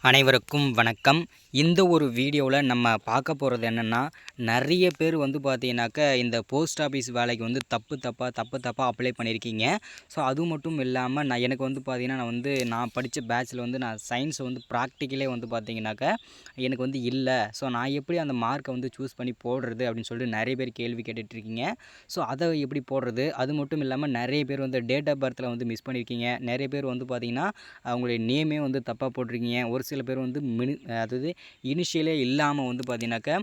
அனைவருக்கும் வணக்கம். இந்த ஒரு வீடியோவில் நம்ம பார்க்க போகிறது என்னென்னா, நிறைய பேர் வந்து பார்த்தீங்கன்னாக்கா இந்த போஸ்ட் ஆஃபீஸ் வேலைக்கு வந்து தப்பு தப்பாக அப்ளை பண்ணியிருக்கீங்க. ஸோ அது மட்டும் இல்லாமல் எனக்கு வந்து பார்த்தீங்கன்னா, நான் படித்த பேட்ச்சில் வந்து நான் சயின்ஸ் வந்து ப்ராக்டிக்கலே வந்து பார்த்தீங்கன்னாக்கா எனக்கு வந்து இல்லை. ஸோ நான் எப்படி அந்த மார்க்கை வந்து சூஸ் பண்ணி போடுறது அப்படின்னு சொல்லிட்டு நிறைய பேர் கேள்வி கேட்டுட்ருக்கீங்க. ஸோ அதை எப்படி போடுறது, அது மட்டும் இல்லாமல் நிறைய பேர் வந்து டேட் ஆஃப் பர்த்தில் வந்து மிஸ் பண்ணியிருக்கீங்க. நிறைய பேர் வந்து பார்த்தீங்கன்னா அவங்களுடைய நேமே வந்து தப்பாக போட்டிருக்கீங்க. ஒரு சில பேர் வந்து அதாவது இனிஷியலே இல்லாமல் வந்து பார்த்தீங்கன்னாக்கா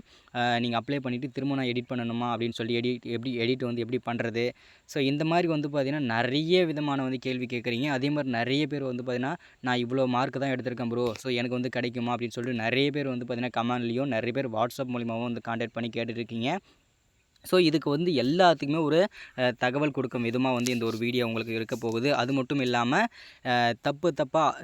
நீங்கள் அப்ளை பண்ணிவிட்டு திரும்ப நான் எடிட் பண்ணணுமா அப்படின்னு சொல்லி எடிட் வந்து எப்படி பண்ணுறது. ஸோ இந்த மாதிரி வந்து பார்த்தீங்கன்னா நிறைய விதமான வந்து கேள்வி கேட்குறீங்க. அதே மாதிரி நிறைய பேர் வந்து பார்த்தீங்கன்னா நான் இவ்வளோ மார்க் தான் எடுத்திருக்கேன் ப்ரோ, ஸோ எனக்கு வந்து கிடைக்குமா அப்படின்னு சொல்லிட்டு நிறைய பேர் வந்து பார்த்தீங்கன்னா கமெண்ட்லேயும் நிறைய பேர் வாட்ஸ்அப் மூலிமாவும் வந்து கான்டாக்ட் பண்ணி கேட்டுட்ருக்கீங்க. ஸோ இதுக்கு வந்து எல்லாத்துக்குமே ஒரு தகவல் கொடுக்கும் விதமாக வந்து இந்த ஒரு வீடியோ உங்களுக்கு இருக்க போகுது. அது மட்டும் இல்லாமல்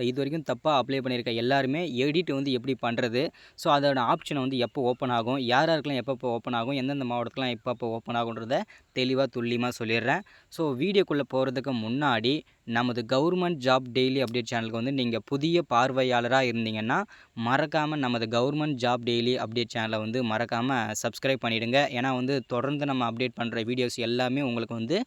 இது வரைக்கும் தப்பாக அப்ளை பண்ணியிருக்க எல்லாருமே எடிட் வந்து எப்படி பண்ணுறது, ஸோ அதோட ஆப்ஷனை வந்து எப்போ ஓப்பன் ஆகும், யார் யாருக்கெல்லாம் எப்பப்போ ஓப்பன் ஆகும், எந்தெந்த மாவட்டத்துலாம் எப்பப்போ ஓப்பன் ஆகுன்றத தெளிவாக துல்லியமாக சொல்லிடுறேன். ஸோ வீடியோக்குள்ளே போகிறதுக்கு முன்னாடி நமது கவர்மெண்ட் ஜாப் டெய்லி அப்டேட் சேனலுக்கு வந்து நீங்கள் புதிய பார்வையாளராக இருந்தீங்கன்னா மறக்காமல் நமது கவர்மெண்ட் ஜாப் டெய்லி அப்டேட் சேனலை வந்து மறக்காமல் சப்ஸ்கிரைப் பண்ணிவிடுங்க. ஏன்னா வந்து தொடர்ந்து நம்ம அப்டேட் பண்ணுற வீடியோஸ் எல்லாமே உங்களுக்கு வந்து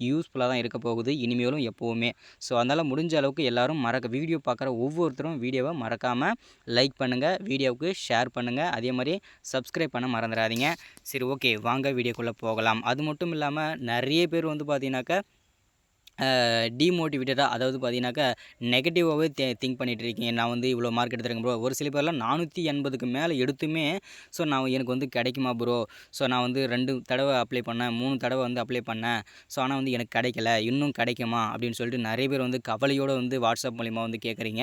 யூஸ்ஃபுல்லாக தான் இருக்க போகுது இனிமேலும் எப்போவுமே. ஸோ அதனால் முடிஞ்ச அளவுக்கு எல்லோரும் வீடியோ பார்க்குற ஒவ்வொருத்தரும் வீடியோவை மறக்காமல் லைக் பண்ணுங்கள், வீடியோவுக்கு ஷேர் பண்ணுங்கள், அதே மாதிரி சப்ஸ்கிரைப் பண்ண மறந்துடாதீங்க. சரி, ஓகே, வாங்க வீடியோக்குள்ளே போகலாம். அது மட்டும் இல்லாமல் நிறைய பேர் வந்து பார்த்தீங்கன்னாக்கா டீமோட்டிவேட்டடாக, அதாவது பார்த்தீங்கன்னாக்கா நெகட்டிவாகவே திங்க் பண்ணிகிட்டு இருக்கீங்க. நான் வந்து இவ்வளோ மார்க் எடுத்துருக்கேன் ப்ரோ. ஒரு சில பேர்லாம் 480க்கு மேலே எடுத்துமே ஸோ எனக்கு வந்து கிடைக்குமா ப்ரோ, ஸோ நான் வந்து 2 தடவை அப்ளை பண்ணேன், 3 தடவை வந்து அப்ளை பண்ணேன், ஸோ ஆனால் வந்து எனக்கு கிடைக்கல, இன்னும் கிடைக்குமா அப்படின்னு சொல்லிட்டு நிறைய பேர் வந்து கவலையோடு வந்து வாட்ஸ்அப் மூலிமா வந்து கேட்குறீங்க.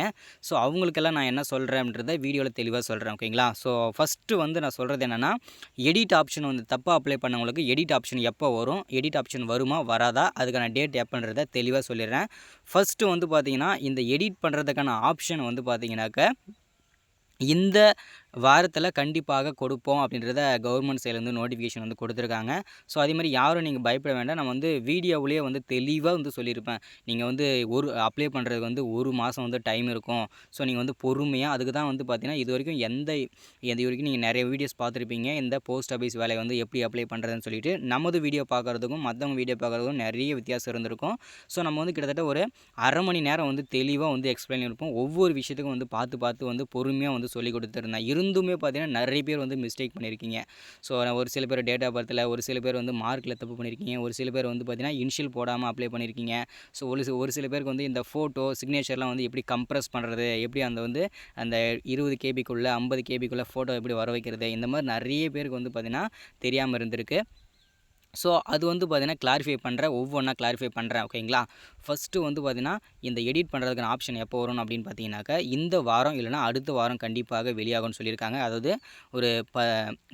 ஸோ அவங்களுக்கெல்லாம் நான் என்ன சொல்கிறேன் அப்படின்றத வீடியோவில் தெளிவாக சொல்கிறேன், ஓகேங்களா. ஸோ ஃபஸ்ட்டு வந்து நான் சொல்கிறது என்னென்னா, எடிட் ஆப்ஷன் வந்து தப்பாக அப்ளை பண்ணவங்களுக்கு எடிட் ஆப்ஷன் எப்போ வரும், எடிட் ஆப்ஷன் வருமா வராதா, அதுக்கான டேட் எப்போன்றத தெளிவாக சொல்லிடுறேன். ஃபஸ்ட்டு வந்து பார்த்தீங்கன்னா இந்த எடிட் பண்ணுறதுக்கான ஆப்ஷன் வந்து பார்த்தீங்கன்னாக்க இந்த வாரத்தில் கண்டிப்பாக கொடுப்போம் அப்படின்றத கவர்மெண்ட் சைட்லேருந்து நோட்டிஃபிகேஷன் வந்து கொடுத்துருக்காங்க. ஸோ அதேமாதிரி யாரும் நீங்கள் பயப்பட வேண்டாம். நம்ம வந்து வீடியோவிலேயே வந்து தெளிவாக வந்து சொல்லியிருப்பேன். நீங்கள் வந்து அப்ளை பண்ணுறதுக்கு வந்து 1 மாதம் வந்து டைம் இருக்கும். ஸோ நீங்கள் வந்து பொறுமையாக அதுக்கு தான் வந்து பார்த்தீங்கன்னா இது வரைக்கும் இது வரைக்கும் நீங்கள் நிறைய வீடியோஸ் பார்த்துருப்பீங்க. இந்த போஸ்ட் ஆஃபீஸ் வேலையை வந்து எப்படி அப்ளை பண்ணுறதுன்னு சொல்லிட்டு நமது வீடியோ பார்க்குறதுக்கும் மற்றவங்க வீடியோ பார்க்குறதுக்கும் நிறைய வித்தியாசம் இருந்திருக்கும். ஸோ நம்ம வந்து கிட்டத்தட்ட ஒரு அரை மணி நேரம் வந்து தெளிவாக வந்து எக்ஸ்பிளைன் இருப்போம். ஒவ்வொரு விஷயத்துக்கும் வந்து பார்த்து வந்து பொறுமையாக வந்து சொல்லி கொடுத்துருந்தேன். இருந்துமே பார்த்தீங்கன்னா நிறைய பேர் வந்து மிஸ்டேக் பண்ணியிருக்கீங்க. ஸோ ஒரு சில பேர் டேட் ஆஃப் பர்த்தில், ஒரு சில பேர் வந்து மார்க்கில் தப்பு பண்ணியிருக்கீங்க, ஒரு சில பேர் வந்து பார்த்தீங்கன்னா இனிஷியல் போடாமல் அப்ளை பண்ணியிருக்கீங்க. ஸோ ஒரு சில பேருக்கு வந்து இந்த ஃபோட்டோ சிக்னேச்சர்லாம் வந்து எப்படி கம்ப்ரஸ் பண்ணுறது, எப்படி அந்த 20 கேபிக்குள்ளே 50 கேபிக்குள்ளே ஃபோட்டோ எப்படி வர வைக்கிறது, இந்த மாதிரி நிறைய பேருக்கு வந்து பார்த்தீங்கன்னா தெரியாமல் இருந்திருக்கு. ஸோ அது வந்து பார்த்தீங்கன்னா ஒவ்வொன்றா கிளாரிஃபை பண்ணுறேன், ஓகேங்களா. ஃபஸ்ட்டு வந்து பார்த்தீங்கன்னா இந்த எடிட் பண்ணுறதுக்கான ஆப்ஷன் எப்போ வரும் அப்படின்னு பார்த்தீங்கன்னாக்கா இந்த வாரம் இல்லைனா அடுத்த வாரம் கண்டிப்பாக வெளியாகும்னு சொல்லியிருக்காங்க. அதாவது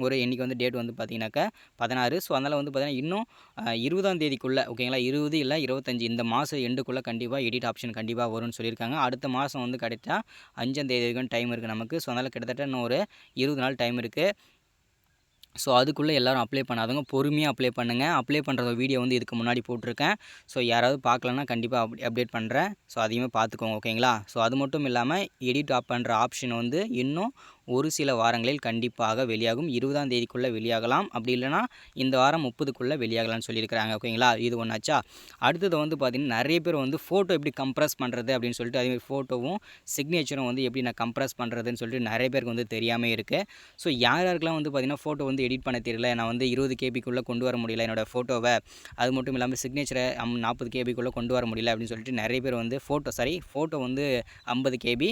ஒரு இன்றைக்கி வந்து டேட் வந்து பார்த்தீங்கன்னாக்கா 16. ஸோ அதனால் வந்து பார்த்தீங்கன்னா இன்னும் 20ஆம் தேதிக்குள்ளே, ஓகேங்களா, 20 இல்லை 25 இந்த மாதம் எண்டுக்குள்ளே கண்டிப்பாக எடிட் ஆப்ஷன் கண்டிப்பாக வரும்னு சொல்லியிருக்காங்க. அடுத்த மாதம் வந்து கிடைச்சா 5ஆம் தேதி வரைக்கும் டைம் இருக்குது நமக்கு. ஸோ அதனால் கிட்டத்தட்ட இன்னும் ஒரு 20 நாள் டைம் இருக்குது. ஸோ அதுக்குள்ளே எல்லோரும் அப்ளை பண்ணாதவங்க பொறுமையாக அப்ளை பண்ணுங்கள். அப்ளை பண்ணுற வீடியோ வந்து இதுக்கு முன்னாடி போட்டிருக்கேன். ஸோ யாராவது பார்க்கலன்னா கண்டிப்பாக அப்டேட் பண்ணுறேன். ஸோ அதையுமே பார்த்துக்கோங்க, ஓகேங்களா. ஸோ அது மட்டும் இல்லாமல் எடிட் பண்ணுற ஆப்ஷன் வந்து இன்னும் ஒரு சில வாரங்களில் கண்டிப்பாக வெளியாகும். 20ஆம் தேதிக்குள்ளே வெளியாகலாம், அப்படி இல்லைனா இந்த வாரம் 30க்குள்ளே வெளியாகலாம்னு சொல்லியிருக்கிறாங்க, ஓகேங்களா. இது ஒன்றாச்சா. அடுத்தது வந்து பார்த்திங்கன்னா நிறைய பேர் வந்து ஃபோட்டோ எப்படி கம்ப்ரஸ் பண்ணுறது அப்படின்னு சொல்லிட்டு, அதேமாதிரி ஃபோட்டோவும் சிக்னேச்சரும் வந்து எப்படி நான் கம்ப்ரஸ் பண்ணுறதுன்னு சொல்லிட்டு நிறைய பேருக்கு வந்து தெரியாமல் இருக்குது. ஸோ யாருக்கெல்லாம் வந்து பார்த்திங்கன்னா ஃபோட்டோ வந்து எடிட் பண்ண தெரியல, நான் வந்து 20 கேபிக்குள்ளே கொண்டு வர முடியல என்னோடய ஃபோட்டோவை, அது மட்டும் இல்லாமல் சிக்னேச்சரை 40 கேபிக்குள்ளே கொண்டு வர முடியல அப்படின்னு சொல்லிட்டு நிறைய பேர் வந்து ஃபோட்டோ வந்து 50 கேபி,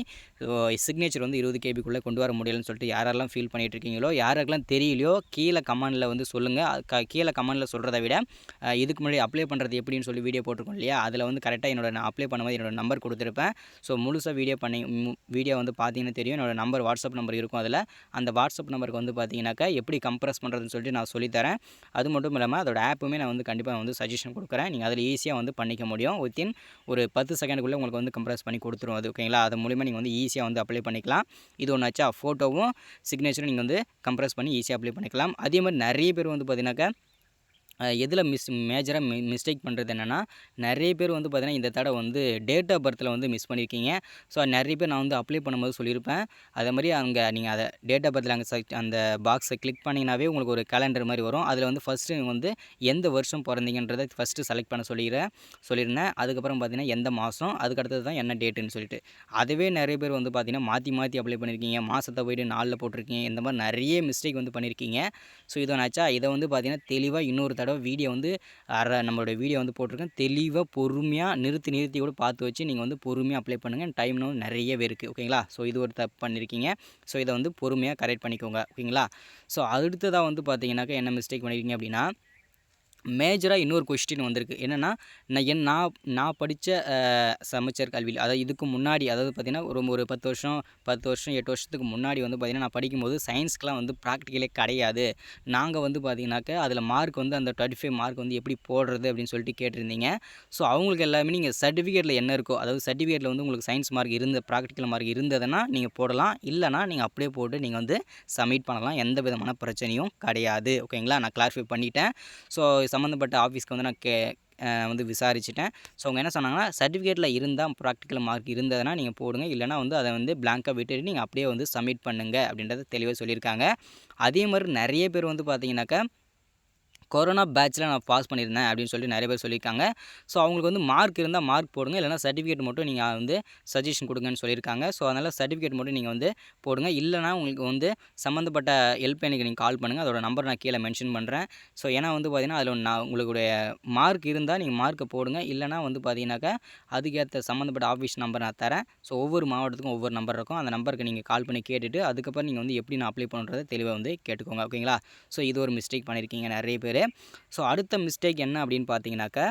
சிக்னேச்சர் வந்து 20 கேபிக்குள்ளே கொண்டு வர முடியலன்னு சொல்லிட்டு யாரெல்லாம் ஃபீல் பண்ணிகிட்டு இருக்கீங்களோ, யாருக்கெல்லாம் தெரியலையோ கீழே கமெண்டில் வந்து சொல்லுங்கள். கீழே கமெண்டில் சொல்கிறத விட இதுக்கு முன்னாடி அப்ளை பண்ணுறது எப்படின்னு சொல்லி வீடியோ போட்டிருக்கோம் இல்லையா, அதில் வந்து கரெக்டாக நான் அப்ளை பண்ணும்போது என்னோடய நம்பர் கொடுத்துருப்பேன். ஸோ முழுசாக வீடியோ வந்து பார்த்தீங்கன்னா தெரியும். என்னோடய வாட்ஸ்அப் நம்பர் இருக்கும். அதில் அந்த வாட்ஸ்அப் நம்பருக்கு வந்து பார்த்தீங்கன்னாக்கா எப்படி கம்ப்ரஸ் பண்ணுறதுன்னு சொல்லிட்டு நான் சொல்லித்தரேன். அது மட்டும் இல்லாமல் அதோட ஆப்புமே நான் வந்து கண்டிப்பாக வந்து சஜஷன் கொடுக்குறேன். நீங்கள் அதில் ஈஸியாக வந்து பண்ணிக்க முடியும். வித்தின் ஒரு 10 செகண்டுக்குள்ளே உங்களுக்கு வந்து கம்ப்ரஸ் பண்ணி கொடுத்துரும் அது, ஓகேங்களா. அது மூலிமா நீங்கள் வந்து ஈஸியாக வந்து அப்ளை பண்ணிக்கலாம். இது ஒன்றாச்சா. ஃபோட்டோவும் சிக்னேச்சரும் நீங்கள் வந்து கம்ப்ரஸ் பண்ணி ஈஸியாக அப்ளை பண்ணிக்கலாம். அதே மாதிரி நிறைய பேர் வந்து பார்த்தீங்கன்னாக்கா எதில மேஜரா மிஸ்டேக் பண்ணுறது என்னென்னா, நெறைய பேர் வந்து பார்த்தீங்கன்னா, இந்த தடவ வந்து டேட் ஆஃப் பர்த்தில் வந்து மிஸ் பண்ணியிருக்கீங்க. ஸோ நெறைய பேர் நான் வந்து அப்ளை பண்ணும்போது சொல்லியிருப்பேன். அதேமாரி அங்க நீங்க அத டேட் ஆஃப் பர்த்தில் அங்க அந்த பாக்ஸை கிளிக் பண்ணிங்கனாவே உங்களுக்கு ஒரு கேலண்டர் மாரி வரும். அதில வந்து ஃபஸ்ட்டு வந்து எந்த வருஷம் பொறந்தீங்கன்றத ஃபஸ்ட்டு செலக்ட் பண்ண சொல்லியிருந்தேன். அதுக்கப்புறம் பார்த்தீங்கன்னா, எந்த மாசம், அதுக்கு அடுத்தது தான் என்ன டேட்டுன்னு சொல்லிட்டு. அதுவே நெறைய பேர் வந்து பார்த்தீங்கன்னா, மாத்தி மாத்தி அப்ளை பண்ணியிருக்கீங்க. மாசத்த போயிட்டு நாள்ல போட்டிருக்கீங்க. இந்த மாரி நெறைய மிஸ்டேக் வந்து பண்ணியிருக்கீங்க. ஸோ இது ஒண்ணாச்சா, இத வந்து பார்த்தீங்கன்னா, தெளிவா இன்னொரு தடவ வீடியோ வந்து நம்மளோட வீடியோ வந்து போட்டிருக்கேன். தெளிவா பொறுமையா நிறுத்தி நிறுத்தி கூட பார்த்து வச்சு நீங்க வந்து பொறுமையா அப்ளை பண்ணுங்க. டைம்னும் நெறையவே இருக்கு. ஓகேங்களா? ஸோ இது ஒரு தப்பு பண்ணியிருக்கீங்க. ஸோ இத வந்து பொறுமையா கரெக்ட் பண்ணிக்கோங்க. ஓகேங்களா? ஸோ அடுத்ததா வந்து பார்த்தீங்கன்னாக்கா என்ன மிஸ்டேக் பண்ணியிருக்கீங்க அப்டின்னா, மேஜரா இன்னொரு கொஸ்டின் வந்திருக்கு. என்னன்னா, நான் படிச்ச சமச்சீர் கல்வியில அதாவது இதுக்கு முன்னாடி அதாவது பார்த்தீங்கன்னா, ஒரு 10 வருஷம் 8 வருஷத்துக்கு முன்னாடி வந்து பார்த்தீங்கன்னா, நான் படிக்கும்போது சயின்ஸ்க்குலாம் வந்து ப்ராக்டிகலே கிடையாது. நாங்க வந்து பார்த்தீங்கன்னாக்க, அதில மார்க் வந்து அந்த 25 மார்க் வந்து எப்படி போடுறது அப்படின்னு சொல்லிட்டு கேட்டிருந்தீங்க. ஸோ அவங்களுக்கு எல்லாமே நீங்க சர்டிஃபிகேட்ல என்ன இருக்கோ, அதாவது சர்டிஃபிகேட்ல வந்து உங்களுக்கு சயின்ஸ் மார்க் ப்ராக்டிகல் மார்க் இருந்ததுன்னா, நீங்க போடலாம். இல்லன்னா நீங்க அப்படியே போட்டு நீங்க வந்து சப்மிட் பண்ணலாம். எந்த விதமான பிரச்சனையும் கிடையாது. ஓகேங்களா? நான் கிளாரிஃபை பண்ணிட்டேன். ஸோ சம்மந்தப்பட்ட ஆஃபீஸ்க்கு வந்து நான் வந்து விசாரிச்சுட்டேன். ஸோ அவங்க என்ன சொன்னாங்கன்னா, சர்டிஃபிகேட்ல இருந்தா ப்ராக்டிகல் மார்க் இருந்ததுன்னா நீங்க போடுங்க. இல்லன்னா வந்து அத வந்து பிளாங்க்கா விட்டுட்டு நீங்க அப்படியே வந்து சப்மிட் பண்ணுங்க அப்படின்றத தெளிவா சொல்லியிருக்காங்க. அதே மாரி நெறைய பேர் வந்து பார்த்தீங்கன்னாக்கா கொரோனா பேட்ச்ல நான் பாஸ் பண்ணியிருந்தேன் அப்படின்னு சொல்லிட்டு நெறைய பேர் சொல்லியிருக்காங்க. ஸோ அவங்களுக்கு வந்து மார்க் இருந்தா மார்க் போடுங்க. இல்லன்னா சர்டிஃபிகேட் மட்டும் நீங்க வந்து சஜஷன் குடுங்கன்னு சொல்லியிருக்காங்க. ஸோ அதனால சர்டிஃபிகேட் மட்டும் நீங்க வந்து போடுங்க. இல்லன்னா உங்களுக்கு வந்து சம்மந்தப்பட்ட ஹெல்ப்லைனுக்கு நீங்க கால் பண்ணுங்க. அதோட நம்பர் நான் கீழ மென்ஷன் பண்றேன். ஸோ ஏன்னா வந்து பார்த்தீங்கன்னா, அதில உங்களுடைய மார்க் இருந்தா நீங்க மார்க்க போடுங்க. இல்லன்னா வந்து பார்த்தீங்கன்னாக்கா, அதுக்கேத்த சம்மந்தப்பட்ட ஆஃபீஸ் நம்பர் நான் தரேன். ஸோ ஒவ்வொரு மாவட்டத்துக்கும் ஒவ்வொரு நம்பர் இருக்கும். அந்த நம்பருக்கு நீங்க கால் பண்ணி கேட்டுட்டு, அதுக்கப்புறம் நீங்க வந்து எப்படி நான் அப்ளை பண்ணுறத தெளிவா வந்து கேட்டுக்கோங்க. ஓகேங்களா? ஸோ இது ஒரு மிஸ்டேக் பண்ணியிருக்கீங்க நெறைய பேரு. ஸோ அடுத்த மிஸ்டேக் என்ன அப்படின்னு பார்த்தீங்கன்னாக்கா,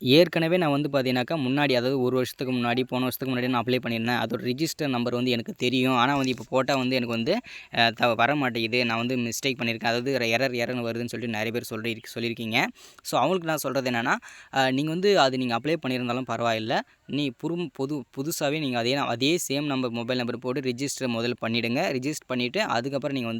ஏற்கனவே நான் வந்து பார்த்தீங்கன்னாக்கா, முன்னாடி அதாவது 1 வருஷத்துக்கு முன்னாடி, போன வருஷத்துக்கு முன்னாடி நான் அப்ளை பண்ணியிருந்தேன். அதோட ரிஜிஸ்டர் நம்பர் வந்து எனக்கு தெரியும். ஆனா வந்து இப்போ போட்டா வந்து எனக்கு வந்து வரமாட்டேங்குது. நான் வந்து மிஸ்டேக் பண்ணியிருக்கேன். அதாவது எரர்ன்னு வருதுன்னு சொல்லிட்டு நெறைய பேர் சொல்லியிருக்கீங்க. ஸோ அவங்களுக்கு நான் சொல்றது என்னன்னா, நீங்க வந்து நீங்க அப்ளை பண்ணியிருந்தாலும் பரவாயில்ல. நீ புதுசாவே நீங்க அதே சேம் மொபைல் நம்பர் போட்டு ரிஜிஸ்டர் முதல்ல பண்ணிடுங்க. ரிஜிஸ்டர் பண்ணிட்டு அதுக்கப்புறம் நீங்க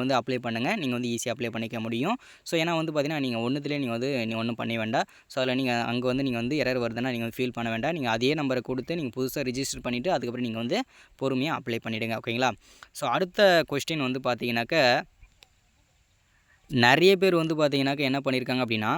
வந்து அப்ளை பண்ணுங்க. நீங்க வந்து ஈஸியா அப்ளை பண்ணிக்க முடியும். ஸோ ஏன்னா வந்து பார்த்தீங்கன்னா, நீங்க ஒண்ணுத்திலேயே நீங்க ஒண்ணும் பண்ண வேண்டாம். ஸோ அதில நீங்க அங்க வந்து நீங்க வந்து எரர் வருதுன்னா நீங்க ஃபீல் பண்ண வேண்டாம். நீங்க அதே நம்பர குடுத்து நீங்க புதுசா ரிஜிஸ்டர் பண்ணிட்டு, அதுக்கப்புறம் நீங்க வந்து பொறுமையா அப்ளை பண்ணிடுங்க. ஓகேங்களா? ஸோ அடுத்த கொஸ்டின் வந்து பார்த்தீங்கன்னாக்க, நெறைய பேர் வந்து பார்த்தீங்கன்னாக்க என்ன பண்ணியிருக்காங்க அப்டின்னா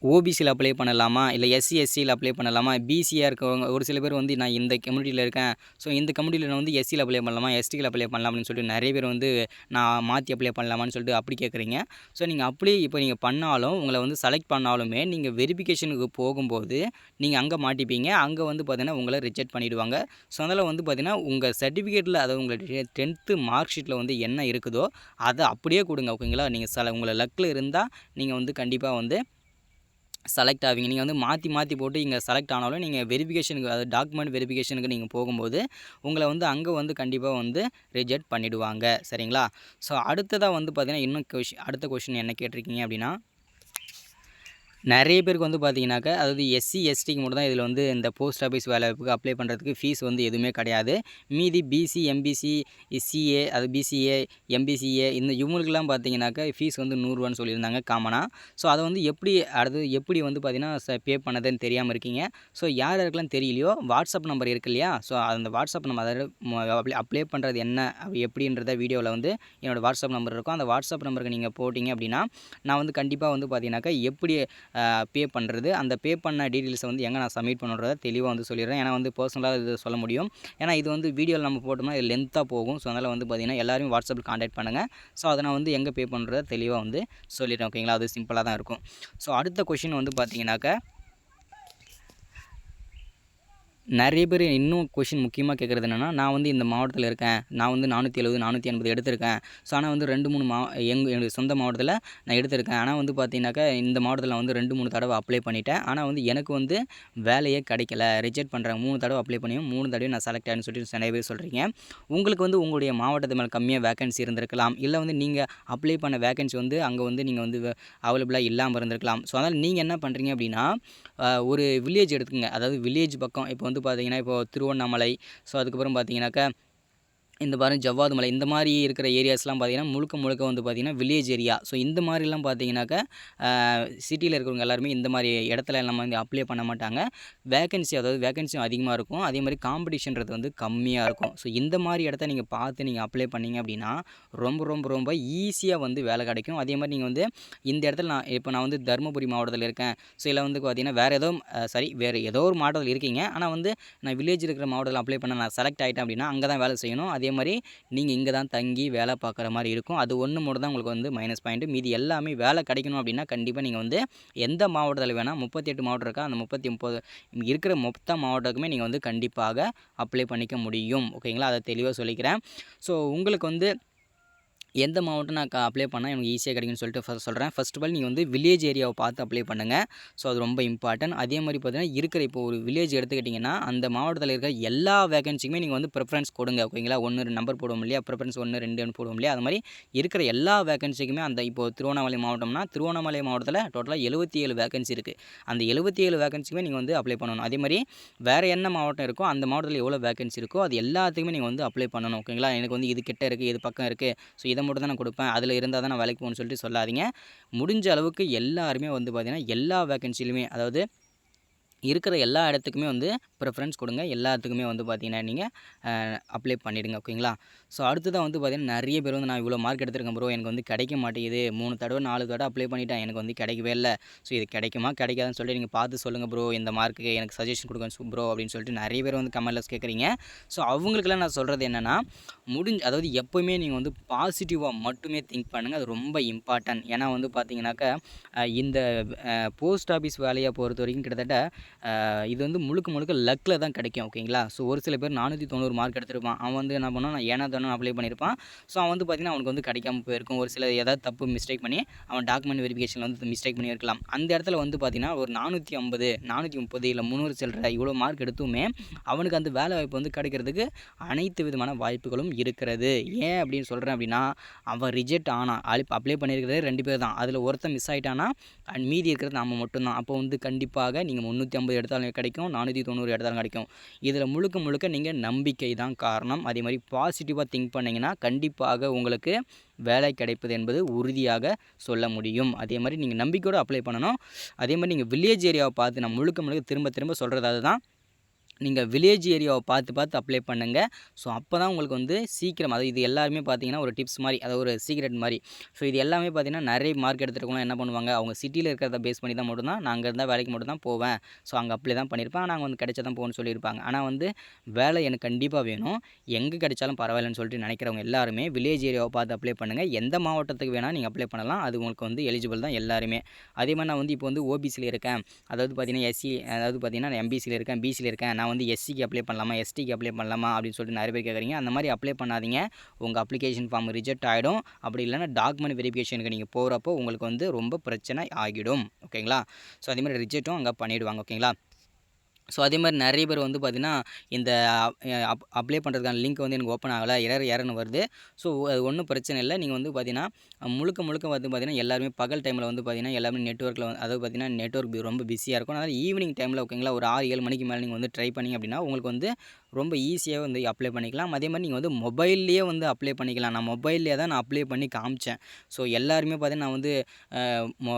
ஓபிசில அப்ளை பண்ணலாமா? இல்ல எஸ்சி, எஸ்சில அப்ளை பண்ணலாமா? பிசியா இருக்கவங்க ஒரு சில பேர் வந்து நான் இந்த கம்யூனிட்டில இருக்கேன். ஸோ இந்த கம்யூனிட்டில நான் வந்து எஸ்சில அப்ளை பண்ணலாமா? எஸ்டில அப்ளை பண்ணலாம் அப்படின்னு சொல்லிட்டு நெறைய பேர் வந்து நான் மாத்தி அப்ளை பண்ணலாமான்னு சொல்லிட்டு அப்படி கேட்குறீங்க. ஸோ நீங்க அப்படி இப்போ நீங்க பண்ணாலும் உங்கள வந்து செலக்ட் பண்ணாலுமே நீங்க வெரிஃபிகேஷனுக்கு போகும்போது நீங்க அங்க மாட்டிப்பீங்க. அங்க வந்து பார்த்தீங்கன்னா உங்கள ரிஜெக்ட் பண்ணிடுவாங்க. ஸோ அதனால வந்து பார்த்தீங்கன்னா உங்க சர்டிஃபிகேட்ல அதாவது உங்களுடைய 10த் மார்க் ஷீட்ல வந்து என்ன இருக்குதோ அத அப்படியே குடுங்க. ஓகேங்களா? நீங்க உங்கள லக்ல இருந்தா நீங்க வந்து கண்டிப்பா வந்து செலக்ட் ஆவீங்க. நீங்க வந்து மாத்தி மாத்தி போட்டு இங்க செலக்ட் ஆனாலும் நீங்க வெரிஃபிகேஷனுக்கு அதாவது டாக்குமெண்ட் வெரிஃபிகேஷனுக்கு நீங்க போகும்போது, உங்கள வந்து அங்க வந்து கண்டிப்பா வந்து ரிஜெக்ட் பண்ணிடுவாங்க. சரிங்களா? ஸோ அடுத்ததா வந்து பார்த்தீங்கன்னா, இன்னும் அடுத்த கொஸ்டின் என்ன கேட்டிருக்கீங்க அப்படின்னா நெறைய பேருக்கு வந்து பார்த்தீங்கன்னாக்கா, அதாவது எஸ்சி, எஸ்டிக்கு மட்டும் தான் இதில வந்து இந்த போஸ்ட் ஆஃபீஸ் வேலைவாய்ப்புக்கு அப்ளை பண்ணுறதுக்கு ஃபீஸ் வந்து எதுவுமே கிடையாது. மீதி பிசி, எம்பிசி, சிஏ அது பிசிஏ, எம்பிசிஏ இவங்களுக்கெல்லாம் பார்த்தீங்கன்னாக்கா, ஃபீஸ் வந்து ரூ. 100 சொல்லியிருந்தாங்க காமனா. ஸோ அத வந்து எப்படி வந்து பார்த்தீங்கன்னா, பே பண்ணதுன்னு தெரியாம இருக்கீங்க. ஸோ யார் யாருக்கெல்லாம் தெரியலையோ, வாட்ஸ்அப் நம்பர் இருக்கு இல்லையா? ஸோ அந்த வாட்ஸ்அப் நம்பர் அதாவது அப்ளை பண்ணுறது என்ன? எப்படின்றத வீடியோல வந்து என்னோட வாட்ஸ்அப் நம்பர் இருக்கும். அந்த வாட்ஸ்அப் நம்பருக்கு நீங்க போட்டீங்க அப்படின்னா, நான் வந்து கண்டிப்பா வந்து பார்த்தீங்கன்னாக்கா, எப்படி பே பண்ணுறது அந்த பே பண்ண டீட்டெயில்ஸை வந்து எங்கே நான் சப்மிட் பண்ணுறத தெளிவாக வந்து சொல்லிடுறேன். ஏன்னா வந்து பர்சனலாக இது சொல்ல முடியும். ஏன்னா இது வந்து வீடியோவில் நம்ம போட்டோம்னா இது லென்த்தாக போகும். ஸோ அதனால் வந்து பார்த்திங்கன்னா எல்லாரையும் வாட்ஸ்அப்பில் கான்டாக்ட் பண்ணுங்கள். ஸோ அதை நான் வந்து எங்கே பே பண்ணுறத தெளிவாக வந்து சொல்லிடுறேன். ஓகேங்களா? அது சிம்பிளாக தான் இருக்கும். ஸோ அடுத்த கொஷின் வந்து பார்த்தீங்கன்னாக்கா நெறைய பேர் இன்னும் கொஷின் முக்கியமா கேட்குறது என்னன்னா, நான் வந்து இந்த மாவட்டத்தில இருக்கேன். நான் வந்து 470, 480 எடுத்திருக்கேன். ஸோ ஆனா வந்து 2, 3 என்னுடைய சொந்த மாவட்டத்தில நான் எடுத்திருக்கேன். ஆனா வந்து பார்த்தீங்கன்னாக்கா, இந்த மாவட்டத்தில வந்து 2, 3 தடவ அப்ளை பண்ணிட்டேன். ஆனா வந்து எனக்கு வந்து வேலையே கிடைக்கல. ரிஜெக்ட் பண்றாங்க. 3 தடவ அப்ளை பண்ணியும் 3 தடவையும் நான் செலக்ட் ஆனேன்னு சொல்லிட்டு நெறைய பேர் சொல்றீங்க. உங்களுக்கு வந்து உங்களுடைய மாவட்டத்து மேல கம்மியா வேக்கன்சி இருந்திருக்கலாம். இல்ல வந்து நீங்க அப்ளை பண்ண வேக்கன்சி வந்து அங்க வந்து நீங்க வந்து அவைலபிளா இல்லாம இருந்திருக்கலாம். ஸோ அதனால நீங்க என்ன பண்றீங்க அப்டின்னா, ஒரு வில்லேஜ் எடுத்துக்கங்க. அதாவது வில்லேஜ் பக்கம் இப்போ வந்து பார்த்தீங்கன்னா, இப்போ திருவண்ணாமலை, ஸோ அதுக்கப்புறம் பார்த்தீங்கன்னாக்கா இந்த பாருங்க ஜவ்வாது மலை இந்த மாதிரி இருக்கிற ஏரியாஸ்லாம் பார்த்தீங்கன்னா, முழுக்க முழுக்க வந்து பார்த்தீங்கன்னா, வில்லேஜ் ஏரியா. ஸோ இந்த மாரிலாம் பார்த்தீங்கன்னாக்கா, சிட்டியில இருக்கிறவங்க எல்லாருமே இந்த மாரி இடத்துல நம்ம வந்து அப்ளை பண்ண மாட்டாங்க. அதாவது வேக்கன்சியும் அதிகமா இருக்கும். அதே மாரி காம்படிஷன்றது வந்து கம்மியா இருக்கும். ஸோ இந்த மாரி இடத்த நீங்க பார்த்து நீங்க அப்ளை பண்ணீங்க அப்டின்னா, ரொம்ப ரொம்ப ரொம்ப ஈஸியா வந்து வேலை கிடைக்கும். அதே மாரி நீங்க வந்து இந்த இடத்துல நான் வந்து தருமபுரி மாவட்டத்தில இருக்கேன். ஸோ இல்ல வந்து பார்த்தீங்கன்னா, வேற ஏதோ ஒரு மாவட்டத்தில இருக்கீங்க. ஆனா வந்து நான் வில்லேஜ் இருக்கிற மாவட்டத்தில அப்ளை பண்ண நான் செலக்ட் ஆயிட்டேன் அப்டின்னா, அங்க தான் வேலை செய்யணும். அதே மாரி நீங்க இங்க தான் தங்கி வேலை பார்க்குற மாரி இருக்கும். அது ஒண்ணு மட்டும் தான் உங்களுக்கு வந்து மைனஸ் பாயிண்ட். மீதி எல்லாமே வேலை கிடைக்கணும் அப்டின்னா, கண்டிப்பா நீங்க வந்து எந்த மாவட்டத்தில வேணா 38 மாவட்டம் இருக்கா, அந்த 39 இருக்கிற மொத்த மாவட்டத்துக்குமே நீங்க வந்து கண்டிப்பாக அப்ளை பண்ணிக்க முடியும். ஓகேங்களா? அத தெளிவா சொல்லிக்கிறேன். ஸோ உங்களுக்கு வந்து எந்த மாவட்டம் நான் அப்ளை பண்ணால் எனக்கு ஈஸியாக கிடைக்கும்னு சொல்லிட்டு சொல்கிறேன். ஃபர்ஸ்ட் ஆஃப் ஆல் நீங்கள் வந்து வில்லேஜ் ஏரியாவை பார்த்து அப்ளை பண்ணுங்கள். ஸோ அது ரொம்ப இம்பார்ட்டன்ட். அதே மாதிரி பார்த்தீங்கன்னா இப்போ ஒரு வில்லேஜ் எடுத்துக்கிட்டிங்கன்னா, அந்த மாவட்டத்தில் இருக்கிற எல்லா வேகன்சிக்குமே நீங்கள் வந்து ப்ரிஃபரன்ஸ் கொடுங்க. ஓகேங்களா? 1 நம்பர் போடுவோம் இல்லையா? ப்ரிஃபரன்ஸ் 1, 2ன்னு போடுவோம் இல்லையா? அது மாதிரி இருக்கிற எல்லா வேகன்சிக்குமே இப்போ திருவண்ணாமலை மாவட்டம்னா, திருவண்ணாமலை மாவட்டத்தில் டோட்டலாக 77 வேகன்சி இருக்குது. அந்த 77 வேகன்சிக்குமே நீங்கள் வந்து அப்ளை பண்ணணும். அதே மாதிரி வேறு என்ன மாவட்டம் இருக்கோ, அந்த மாவட்டத்தில் எவ்வளோ வேகன்சி இருக்கோ, அது எல்லாத்துக்குமே நீங்கள் வந்து அப்ளை பண்ணணும். ஓகேங்களா? எனக்கு வந்து இது கிட்ட இருக்குது, இது பக்கம் இருக்குது. ஸோ இதை மட்டும் தான் நான் கொடுப்பேன். அதில இருந்தால் தான் நான் வேலைக்கு போகணும்னு சொல்லிட்டு சொல்லாதீங்க. முடிஞ்ச அளவுக்கு எல்லாருமே வந்து பார்த்தீங்கன்னா, எல்லா வேக்கன்சிலுமே அதாவது இருக்கிற எல்லா இடத்துக்குமே வந்து ப்ரிஃபரன்ஸ் கொடுங்க. எல்லாத்துக்குமே வந்து பார்த்தீங்கன்னா, நீங்க அப்ளை பண்ணிடுங்க. ஓகேங்களா? ஸோ அடுத்ததா வந்து பார்த்தீங்கன்னா, நெறைய பேர் வந்து நான் இவ்வளோ மார்க் எடுத்திருக்கேன் ப்ரோ. எனக்கு வந்து கிடைக்க மாட்டேங்குது. 3 தடவ 4 தடவ அப்ளை பண்ணிட்டேன். எனக்கு வந்து கிடைக்கவே இல்ல. ஸோ இது கிடைக்குமா? கிடைக்காதான்னு சொல்லிட்டு நீங்க பார்த்து சொல்லுங்க ப்ரோ. இந்த மார்க்குக்கு எனக்கு சஜஷன் குடுங்க ப்ரோ அப்படின்னு சொல்லிட்டு நெறைய பேர் வந்து கமெண்ட்ல கேட்குறீங்க. ஸோ அவங்களுக்கெல்லாம் நான் சொல்றது என்னன்னா, அதாவது எப்பவுமே நீங்க வந்து பாசிட்டிவா மட்டுமே திங்க் பண்ணுங்க. அது ரொம்ப இம்பார்ட்டன்ட். ஏன்னா வந்து பார்த்தீங்கன்னாக்கா, இந்த போஸ்ட் ஆஃபீஸ் வேலைய பொறுத்தவரைக்கும் கிட்டத்தட்ட இது வந்து முழுக்க முழுக்க லக்கில் தான் கிடைக்கும். ஓகேங்களா? ஸோ ஒரு சில பேர் 490 மார்க் எடுத்திருப்பான். அவன் வந்து என்ன பண்ணுவான், நான் ஏனோ தானோன்னு அப்ளை பண்ணியிருப்பான். ஸோ அவன் வந்து பார்த்தீங்கன்னா, அவனுக்கு வந்து கிடைக்காம போயிருக்கும். ஒரு சில ஏதாவது தப்பு மிஸ்டேக் பண்ணி அவன் டாக்குமெண்ட் வெரிஃபிகேஷன்ல வந்து மிஸ்டேக் பண்ணியிருக்கலாம். அந்த இடத்துல வந்து பார்த்தீங்கன்னா, ஒரு 450, 430 இல்ல 300 சில்ற இவ்வளோ மார்க் எடுத்துமே அவனுக்கு அந்த வேலை வாய்ப்பு வந்து கிடைக்கிறதுக்கு அனைத்து விதமான வாய்ப்புகளும் இருக்கிறது. ஏன் அப்படின்னு சொல்கிறேன் அப்படின்னா, அவன் ரிஜெக்ட் ஆனான். அப்ளை பண்ணியிருக்கிறதே 2 பேர் தான். அதில் ஒருத்தன் மிஸ் ஆயிட்டான்னா, மீதி இருக்கிறது நம்ம மட்டும் தான். அப்போ வந்து கண்டிப்பாக நீங்க 350 எடுத்தாலும் கிடைக்கும், 490 எடுத்தாலும் கிடைக்கும். இதில முழுக்க முழுக்க நீங்க நம்பிக்கை தான் காரணம். அதே மாரி பாசிட்டிவா திங்க் பண்ணீங்கன்னா, கண்டிப்பாக உங்களுக்கு வேலை கிடைப்பது என்பது உறுதியாக சொல்ல முடியும். அதே மாரி நீங்க நம்பிக்கையோட அப்ளை பண்ணணும். அதே மாரி நீங்க வில்லேஜ் ஏரியாவ பார்த்து நான் முழுக்க முழுக்க திரும்ப திரும்ப சொல்றது அதுதான். நீங்க வில்லேஜ் ஏரியாவ பார்த்து பார்த்து அப்ளை பண்ணுங்க. ஸோ அப்ப தான் உங்களுக்கு வந்து சீக்கிரம் இது எல்லாருமே பார்த்தீங்கன்னா, ஒரு டிப்ஸ் மாரி, அதாவது ஒரு சீக்ரெட் மாரி. ஸோ இது எல்லாமே பார்த்தீங்கன்னா, நெறைய மார்க் எடுத்துருக்கவங்கலாம் என்ன பண்ணுவாங்க, அவங்க சிட்டியில இருக்கிறத பேஸ் பண்ணி தான் மட்டும் தான், நான் அங்க இருந்தா வேலைக்கு மட்டும் தான் போவேன். ஸோ அங்க அப்ளை தான் பண்ணியிருப்பேன். ஆனா அங்க வந்து கிடைச்சா தான் போவேன்னு சொல்லியிருப்பாங்க. ஆனா வந்து வேலை எனக்கு கண்டிப்பா வேணும். எங்க கிடைச்சாலும் பரவாயில்லன்னு சொல்லிட்டு நினைக்கிறவங்க எல்லாருமே வில்லேஜ் ஏரியாவ பார்த்து அப்ளை பண்ணுங்க. எந்த மாவட்டத்துக்கு வேணா நீங்க அப்ளை பண்ணலாம். அது உங்களுக்கு வந்து எலிஜிபிள் தான் எல்லாருமே. அதே மாரி நான் வந்து இப்போ வந்து ஓபிசில இருக்கேன். அதாவது பார்த்தீங்கன்னா, அதாவது பார்த்தீங்கன்னா, நான் எம்பிசில இருக்கேன், பிசில இருக்கேன். நான் வந்து எஸ்சிக்கு அப்ளை பண்ணலாமா? எஸ்டிக்கு அப்ளை பண்ணலாமா? அப்படின்னு சொல்லிட்டு நெறைய பேர் கேட்குறீங்க. அந்த மாரி அப்ளை பண்ணாதீங்க. உங்க அப்ளிகேஷன் ஃபார்ம் ரிஜெக்ட் ஆயிடும். அப்படி இல்லன்னா டாக்குமெண்ட் வெரிஃபிகேஷனுக்கு நீங்க போறப்போ உங்களுக்கு வந்து ரொம்ப பிரச்சனை ஆகிடும். ஓகேங்களா? ஸோ அதே மாரி ரிஜெக்ட்டும் அங்க பண்ணிடுவாங்க. ஓகேங்களா? ஸோ அதே மாரி நெறைய பேர் வந்து பார்த்தீங்கன்னா, இந்த அப்ளை பண்ணுறதுக்கான லிங்க் வந்து எனக்கு ஓப்பன் ஆகல. எரர்ன்னு வருது. ஸோ அது ஒண்ணும் பிரச்சனை இல்ல. நீங்க வந்து பார்த்தீங்கன்னா, முழுக்க முழுக்க வந்து பார்த்தீங்கன்னா, எல்லாருமே பகல் டைம்ல வந்து பார்த்தீங்கன்னா, எல்லாமே நெட்வொர்க்ல அதாவது பார்த்தீங்கன்னா, நெட்வொர்க் ரொம்ப பிஸியா இருக்கும். அதனால ஈவினிங் டைம்ல ஓகேங்களா, ஒரு 6, 7 மணிக்கு மேல நீங்க வந்து ட்ரை பண்ணீங்க அப்படின்னா, உங்களுக்கு வந்து ரொம்ப ஈஸியாவே வந்து அப்ளை பண்ணிக்கலாம். அதே மாரி நீங்க வந்து மொபைல்லயே வந்து அப்ளை பண்ணிக்கலாம். நான் மொபைல்லயே தான் நான் அப்ளை பண்ணி காமிச்சேன். ஸோ எல்லாருமே பார்த்தீங்கன்னா, நான் வந்து மொ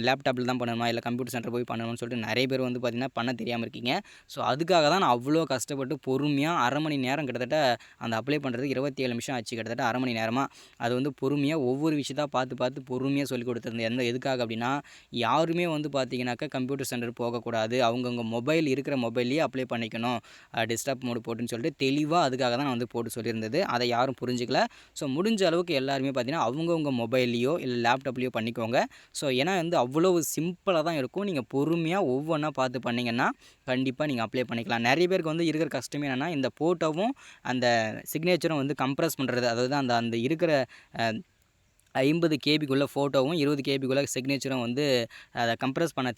லேப்டாப்ல தான் பண்ணணுமா, இல்ல கம்ப்யூட்டர் சென்டர் போய் பண்ணணும்னு சொல்லிட்டு நெறைய பேர் வந்து பார்த்தீங்கன்னா, பண்ண தெரியாம இருக்கீங்க. ஸோ அதுக்காக தான் நான் அவ்வளோ கஷ்டப்பட்டு பொறுமையா 1/2 மணி நேரம் கிட்டத்தட்ட அந்த அப்ளை பண்ணுறதுக்கு 27 நிமிஷம் ஆச்சு. கிட்டத்தட்ட 1/2 மணி நேரமா. அது வந்து பொறுமையா ஒவ்வொரு விஷயத்தா பார்த்து பார்த்து பொறுமையா சொல்லிக் கொடுத்துருந்தேன். எதுக்காக அப்படின்னா, யாருமே வந்து பார்த்தீங்கன்னாக்கா கம்ப்யூட்டர் சென்டர் போகக்கூடாது. அவங்கவங்க மொபைல் இருக்கிற மொபைல்லயே அப்ளை பண்ணிக்கணும். டெஸ்க்டாப் மோடு போட்டுன்னு சொல்லிட்டு தெளிவா அதுக்காக தான் நான் வந்து போட்டு சொல்லியிருந்தது. அத யாரும் புரிஞ்சுக்கல. ஸோ முடிஞ்ச அளவுக்கு எல்லாருமே பார்த்தீங்கன்னா, அவங்கவங்க மொபைல்லயோ இல்ல லேப்டாப்லயோ பண்ணிக்கோங்க. ஸோ ஏன்னா வந்து அவ்வளவு சிம்பிளா தான் இருக்கும். நீங்க பொறுமையா ஒவ்வொன்னா பார்த்து பண்ணீங்கன்னா, கண்டிப்பா நீங்க அப்ளை பண்ணிக்கலாம். நெறைய பேருக்கு வந்து இருக்கிற கஷ்டமே என்னன்னா, இந்த ஃபோட்டோவும் அந்த சிக்னேச்சரும் வந்து கம்ப்ரஸ் பண்றது. அதாவது அந்த அந்த இருக்கிற அ 50 கேபிக்குள்ள ஃபோட்டோவும், 20 கேபிக்குள்ள சிக்னேச்சரும் வந்து அத கம்ப்ரஸ் பண்ண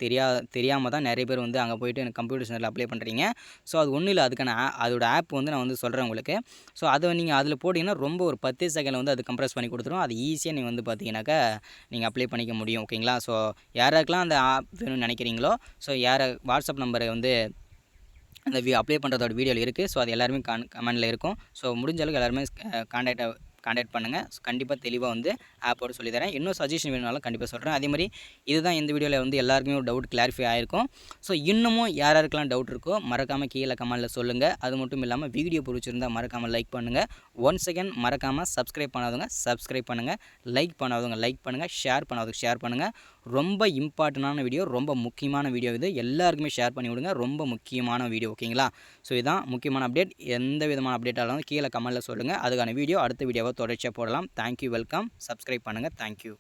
தெரியாம தான் நெறைய பேர் வந்து அங்க போயிட்டு எனக்கு கம்ப்யூட்டர் சென்டர்ல அப்ளை பண்றீங்க. ஸோ அது ஒண்ணும் இல்ல. அதுக்கான அதோட ஆப் வந்து நான் வந்து சொல்றேன் உங்களுக்கு. ஸோ அத நீங்க அதில போட்டீங்கன்னா, ரொம்ப ஒரு 10 செகண்ட்ல வந்து அது கம்ப்ரஸ் பண்ணி குடுத்துரும். அது ஈஸியா நீங்க வந்து பார்த்தீங்கன்னாக்கா, நீங்க அப்ளை பண்ணிக்க முடியும். ஓகேங்களா? ஸோ யாராருக்கெல்லாம் அந்த ஆப் வேணும்னு நெனைக்கிறீங்களோ, ஸோ வாட்ஸ்அப் நம்பர வந்து அந்த அப்ளை பண்ணுறதோட வீடியோவில் இருக்குது. ஸோ அது எல்லாருமே கமெண்ட்டில் இருக்கும். ஸோ முடிஞ்ச அளவுக்கு எல்லாருமே கான்டாக்ட் பண்ணுங்கள். கண்டிப்பாக தெளிவாக வந்து ஆப்போட சொல்லி தரேன். இன்னும் சஜஷன் வேணுனாலும் கண்டிப்பாக சொல்கிறேன். அதேமாதிரி இதுதான் இந்த வீடியோவில் வந்து எல்லாருக்குமே ஒரு டவுட் கிளாரிஃபை ஆகிருக்கும். ஸோ இன்னமும் யார் யாருக்கெல்லாம் டவுட் இருக்கோ மறக்காமல் கீழே கமெண்ட்டில் சொல்லுங்கள். அது மட்டும் இல்லாமல் வீடியோ பிடிச்சிருந்தால் மறக்காமல் லைக் பண்ணுங்கள். ஒன்ஸ் அகேன் மறக்காமல் சப்ஸ்கிரைப் பண்ணாதவங்க சப்ஸ்கிரைப் பண்ணுங்கள், லைக் பண்ணாதவங்க லைக் பண்ணுங்கள், ஷேர் பண்ணாதவங்க ஷேர் பண்ணுங்கள். ரொம்ப இம்பார்ட்டண்டான வீடியோ, ரொம்ப முக்கியமான வீடியோ இது. எல்லாருக்குமே ஷேர் பண்ணி விடுங்க. ரொம்ப முக்கியமான வீடியோ, ஓகேங்களா? ஸோ இதுதான் முக்கியமான அப்டேட். எந்த விதமான அப்டேட்டாக இருந்தாலும் கீழே கமெண்ட்டில் சொல்லுங்கள். அதுக்கான வீடியோ அடுத்த வீடியோவை தொடர்ச்சியாக போடலாம். Thank you, welcome. சப்ஸ்கிரைப் பண்ணுங்கள். தேங்க்யூ.